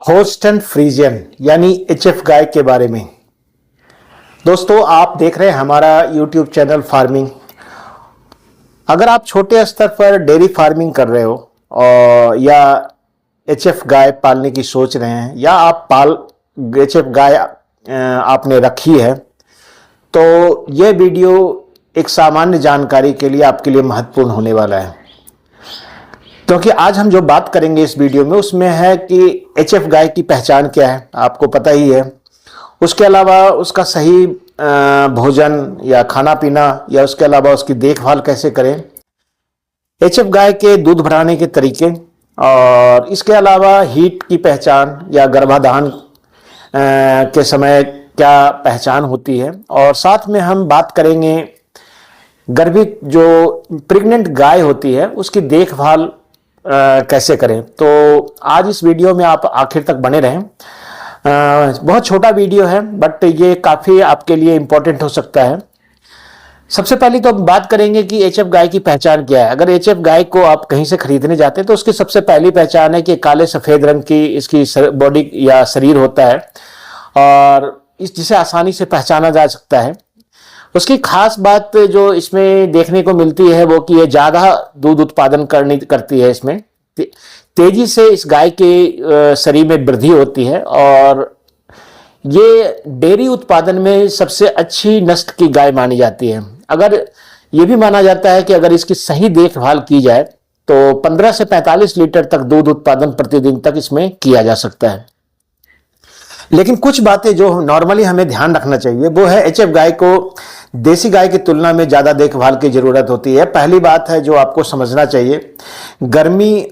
Holston Friesian यानी HF गाय के बारे में। दोस्तों, आप देख रहे हैं हमारा यूट्यूब चैनल फार्मिंग। अगर आप छोटे स्तर पर डेयरी फार्मिंग कर रहे हो और या एचएफ गाय पालने की सोच रहे हैं या आप एचएफ गाय आपने रखी है, तो यह वीडियो एक सामान्य जानकारी के लिए आपके लिए महत्वपूर्ण होने वाला है। क्योंकि आज हम जो बात करेंगे इस वीडियो में उसमें है कि एचएफ गाय की पहचान क्या है, आपको पता ही है। उसके अलावा उसका सही भोजन या खाना पीना या उसके अलावा उसकी देखभाल कैसे करें, एचएफ गाय के दूध बढ़ाने के तरीके, और इसके अलावा हीट की पहचान या गर्भाधान के समय क्या पहचान होती है, और साथ में हम बात करेंगे गर्भित जो प्रेग्नेंट गाय होती है उसकी देखभाल कैसे करें। तो आज इस वीडियो में आप आखिर तक बने रहें। बहुत छोटा वीडियो है बट ये काफ़ी आपके लिए इम्पोर्टेंट हो सकता है। सबसे पहले तो हम बात करेंगे कि एचएफ गाय की पहचान क्या है। अगर एचएफ गाय को आप कहीं से खरीदने जाते हैं तो उसकी सबसे पहली पहचान है कि काले सफ़ेद रंग की इसकी बॉडी या शरीर होता है और जिसे आसानी से पहचाना जा सकता है। उसकी खास बात जो इसमें देखने को मिलती है वो कि ये ज़्यादा दूध उत्पादन करती है। इसमें तेजी से इस गाय के शरीर में वृद्धि होती है और ये डेयरी उत्पादन में सबसे अच्छी नस्ल की गाय मानी जाती है। अगर ये भी माना जाता है कि अगर इसकी सही देखभाल की जाए तो 15 से 45 लीटर तक दूध उत्पादन प्रतिदिन तक इसमें किया जा सकता है। लेकिन कुछ बातें जो नॉर्मली हमें ध्यान रखना चाहिए वो है, एचएफ गाय को देसी गाय की तुलना में ज़्यादा देखभाल की ज़रूरत होती है। पहली बात है जो आपको समझना चाहिए, गर्मी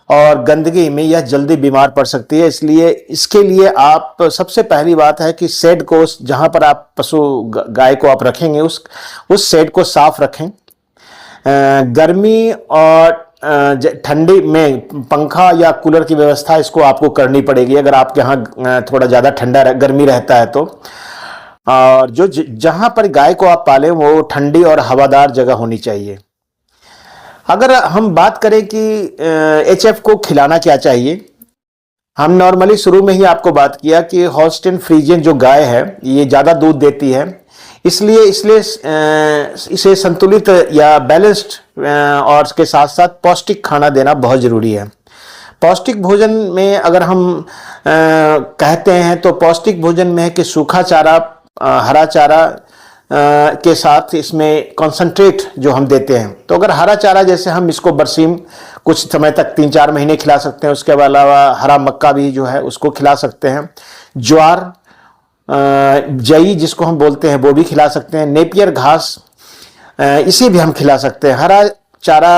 और गंदगी में यह जल्दी बीमार पड़ सकती है। इसलिए इसके लिए आप सबसे पहली बात है कि शेड को, जहाँ पर आप पशु गाय को आप रखेंगे उस शेड को साफ रखें। गर्मी और ठंडी में पंखा या कूलर की व्यवस्था इसको आपको करनी पड़ेगी अगर आपके यहाँ थोड़ा ज़्यादा ठंडा गर्मी रहता है तो। और जो जहाँ पर गाय को आप पालें वो ठंडी और हवादार जगह होनी चाहिए। अगर हम बात करें कि एचएफ को खिलाना क्या चाहिए, हम नॉर्मली शुरू में ही आपको बात किया कि होल्स्टीन फ्रीजियन जो गाय है ये ज़्यादा दूध देती है, इसलिए इसे संतुलित या बैलेंस्ड और इसके साथ साथ पौष्टिक खाना देना बहुत ज़रूरी है। पौष्टिक भोजन में अगर हम कहते हैं तो पौष्टिक भोजन में है कि सूखा चारा, हरा चारा के साथ इसमें कंसंट्रेट जो हम देते हैं। तो अगर हरा चारा जैसे हम इसको बरसीम कुछ समय तक 3-4 महीने खिला सकते हैं, उसके अलावा हरा मक्का भी जो है उसको खिला सकते हैं, ज्वार, जई जिसको हम बोलते हैं वो भी खिला सकते हैं, नेपियर घास इसे भी हम खिला सकते हैं। हरा चारा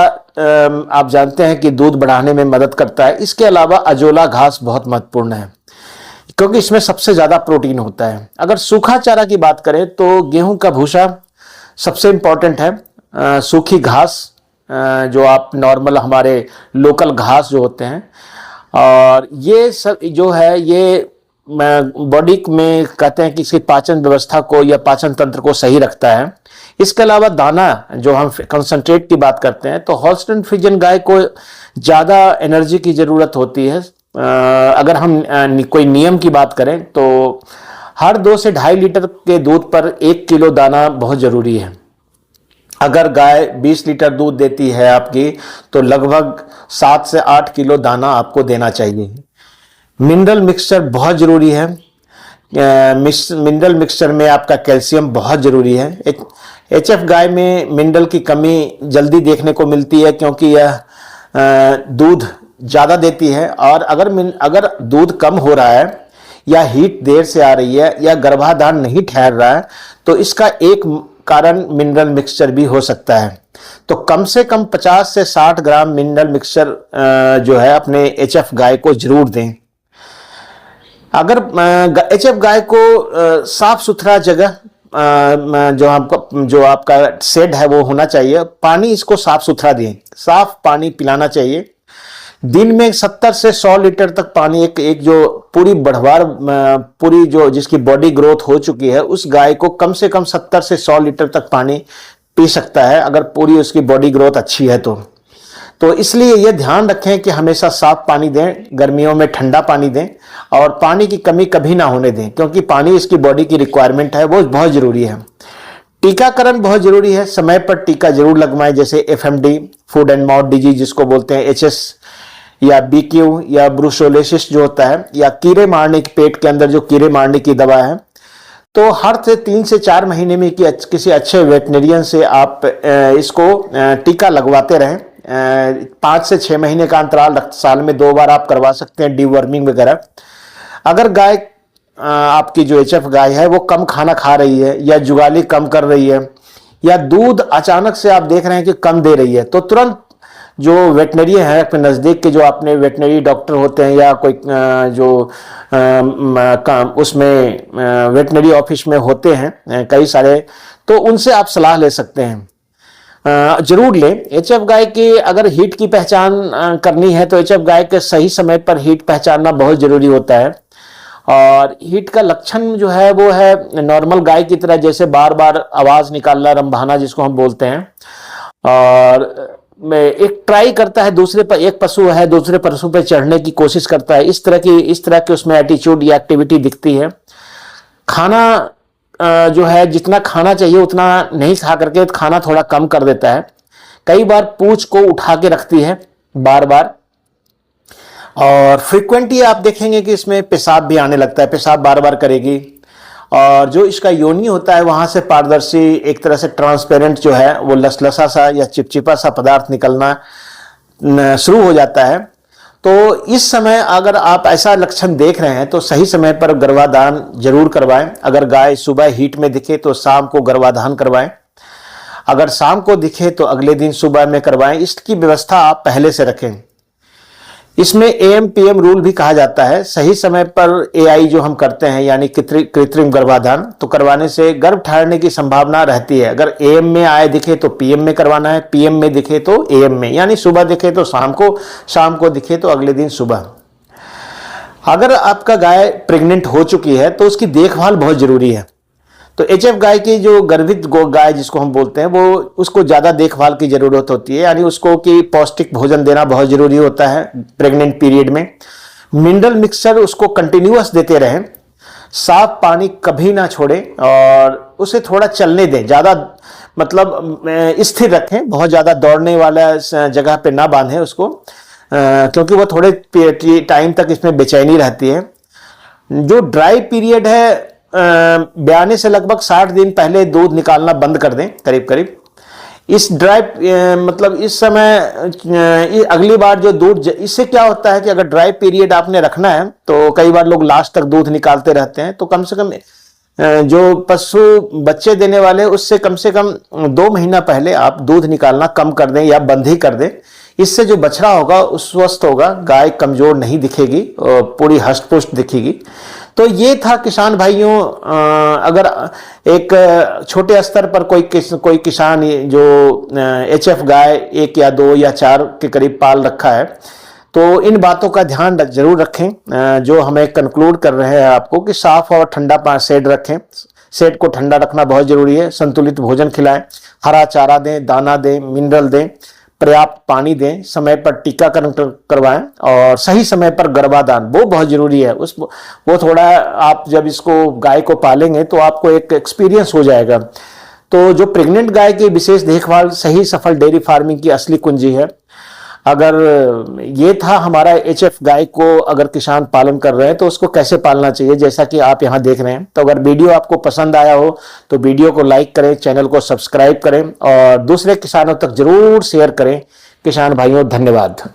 आप जानते हैं कि दूध बढ़ाने में मदद करता है। इसके अलावा अजोला घास बहुत महत्वपूर्ण है क्योंकि इसमें सबसे ज़्यादा प्रोटीन होता है। अगर सूखा चारा की बात करें तो गेहूं का भूसा सबसे इम्पॉर्टेंट है। सूखी घास जो आप नॉर्मल हमारे लोकल घास जो होते हैं, और ये सब जो है ये बॉडी में कहते हैं कि इसकी पाचन व्यवस्था को या पाचन तंत्र को सही रखता है। इसके अलावा दाना जो हम कंसंट्रेट की बात करते हैं तो होल्स्टीन फ्रीजियन गाय को ज़्यादा एनर्जी की ज़रूरत होती है। अगर हम कोई नियम की बात करें तो हर 2 से 2.5 लीटर के दूध पर 1 किलो दाना बहुत ज़रूरी है। अगर गाय 20 लीटर दूध देती है आपकी तो लगभग 7 से 8 किलो दाना आपको देना चाहिए। मिनरल मिक्सचर बहुत ज़रूरी है। मिनरल मिक्सचर में आपका कैल्शियम बहुत ज़रूरी है। एचएफ गाय में मिनरल की कमी जल्दी देखने को मिलती है क्योंकि यह दूध ज़्यादा देती है, और अगर दूध कम हो रहा है या हीट देर से आ रही है या गर्भाधान नहीं ठहर रहा है तो इसका एक कारण मिनरल मिक्सचर भी हो सकता है। तो कम से कम 50 से 60 ग्राम मिनरल मिक्सचर जो है अपने एचएफ गाय को जरूर दें। अगर एचएफ गाय को साफ सुथरा जगह जो आपका शेड है वो होना चाहिए। पानी इसको साफ सुथरा दें, साफ पानी पिलाना चाहिए। दिन में 70 से 100 लीटर तक पानी एक जो पूरी जो जिसकी बॉडी ग्रोथ हो चुकी है उस गाय को कम से कम 70 से 100 लीटर तक पानी पी सकता है अगर पूरी उसकी बॉडी ग्रोथ अच्छी है तो। तो इसलिए ये ध्यान रखें कि हमेशा साफ पानी दें, गर्मियों में ठंडा पानी दें और पानी की कमी कभी ना होने दें, क्योंकि पानी इसकी बॉडी की रिक्वायरमेंट है, वो बहुत जरूरी है। टीकाकरण बहुत जरूरी है, समय पर टीका जरूर लगवाएं, जैसे FMD, food and mouth disease जिसको बोलते हैं, HS या BQ या ब्रुसोलोसिस जो होता है, या कीड़े मारने की, पेट के अंदर जो कीड़े मारने की दवा है। तो हर 3 से 4 महीने में किसी अच्छे वेटनेरियन से आप इसको टीका लगवाते रहें। 5 से 6 महीने का अंतराल साल में 2 बार आप करवा सकते हैं, डीवर्मिंग वगैरह। अगर गाय आपकी जो HF गाय है वो कम खाना खा रही है या जुगाली कम कर रही है या दूध अचानक से आप देख रहे हैं कि कम दे रही है, तो तुरंत जो वेटनरी है अपने नज़दीक के, जो अपने वेटनरी डॉक्टर होते हैं या कोई जो उसमें वेटनरी ऑफिस में होते हैं कई सारे, तो उनसे आप सलाह ले सकते हैं, जरूर लें। HF गाय की अगर हीट की पहचान करनी है तो HF गाय के सही समय पर हीट पहचानना बहुत जरूरी होता है। और हीट का लक्षण जो है वो है नॉर्मल गाय की तरह, जैसे बार बार आवाज निकालना, रंभाना जिसको हम बोलते हैं, और एक ट्राई करता है दूसरे पर, एक पशु है दूसरे पशु पर चढ़ने की कोशिश करता है, इस तरह की उसमें एटीट्यूड या एक्टिविटी दिखती है। खाना जो है जितना खाना चाहिए उतना नहीं खा करके खाना थोड़ा कम कर देता है। कई बार पूंछ को उठा के रखती है बार बार, और फ्रीक्वेंटली आप देखेंगे कि इसमें पेशाब भी आने लगता है, पेशाब बार बार करेगी। और जो इसका योनि होता है वहां से पारदर्शी, एक तरह से ट्रांसपेरेंट जो है वो लसलसा सा या चिपचिपा सा पदार्थ निकलना शुरू हो जाता है। तो इस समय अगर आप ऐसा लक्षण देख रहे हैं तो सही समय पर गर्भाधान जरूर करवाएं। अगर गाय सुबह हीट में दिखे तो शाम को गर्भाधान करवाएं, अगर शाम को दिखे तो अगले दिन सुबह में करवाएं। इसकी व्यवस्था आप पहले से रखें। इसमें AM-PM रूल भी कहा जाता है। सही समय पर AI जो हम करते हैं यानी कृत्रिम गर्भाधान, तो करवाने से गर्भ ठहरने की संभावना रहती है। अगर AM में आए दिखे तो PM में करवाना है, PM में दिखे तो AM में, यानी सुबह दिखे तो शाम को दिखे तो अगले दिन सुबह। अगर आपका गाय प्रेग्नेंट हो चुकी है तो उसकी देखभाल बहुत जरूरी है। तो HF गाय की जो गर्भित गाय जिसको हम बोलते हैं, वो उसको ज्यादा देखभाल की जरूरत होती है, यानी उसको कि पौष्टिक भोजन देना बहुत जरूरी होता है प्रेग्नेंट पीरियड में। मिनरल मिक्सचर उसको कंटिन्यूअस देते रहें, साफ पानी कभी ना छोड़ें और उसे थोड़ा चलने दें, ज्यादा मतलब स्थिर रखें, बहुत ज्यादा दौड़ने वाला जगह पे ना बांधें उसको, क्योंकि वो थोड़े टाइम तक इसमें बेचैनी रहती है। जो ड्राई पीरियड है, ब्याने से लगभग 60 दिन पहले दूध निकालना बंद कर दें करीब करीब। इस ड्राई मतलब इस समय अगली बार जो दूध, इससे क्या होता है कि अगर ड्राई पीरियड आपने रखना है तो कई बार लोग लास्ट तक दूध निकालते रहते हैं, तो कम से कम जो पशु बच्चे देने वाले उससे कम से कम 2 महीना पहले आप दूध निकालना कम कर दें या बंद ही कर दें। इससे जो बछड़ा होगा वो स्वस्थ होगा, गाय कमजोर नहीं दिखेगी और पूरी हष्ट पुष्ट दिखेगी। तो ये था किसान भाइयों, अगर एक छोटे स्तर पर कोई किसान जो HF गाय 1 या 2 या 4 के करीब पाल रखा है, तो इन बातों का ध्यान जरूर रखें। जो हमें कंक्लूड कर रहे हैं आपको कि साफ और ठंडा शेड रखें, शेड को ठंडा रखना बहुत जरूरी है। संतुलित भोजन खिलाएं, हरा चारा दें, दाना दें, मिनरल दें, पर्याप्त पानी दें, समय पर टीकाकरण करवाएं और सही समय पर गर्भाधान, वो बहुत जरूरी है। वो थोड़ा आप जब इसको गाय को पालेंगे तो आपको एक एक्सपीरियंस हो जाएगा। तो जो प्रेग्नेंट गाय की विशेष देखभाल सही सफल डेयरी फार्मिंग की असली कुंजी है। अगर ये था हमारा HF गाय को अगर किसान पालन कर रहे हैं तो उसको कैसे पालना चाहिए, जैसा कि आप यहाँ देख रहे हैं। तो अगर वीडियो आपको पसंद आया हो तो वीडियो को लाइक करें, चैनल को सब्सक्राइब करें और दूसरे किसानों तक जरूर शेयर करें। किसान भाइयों धन्यवाद।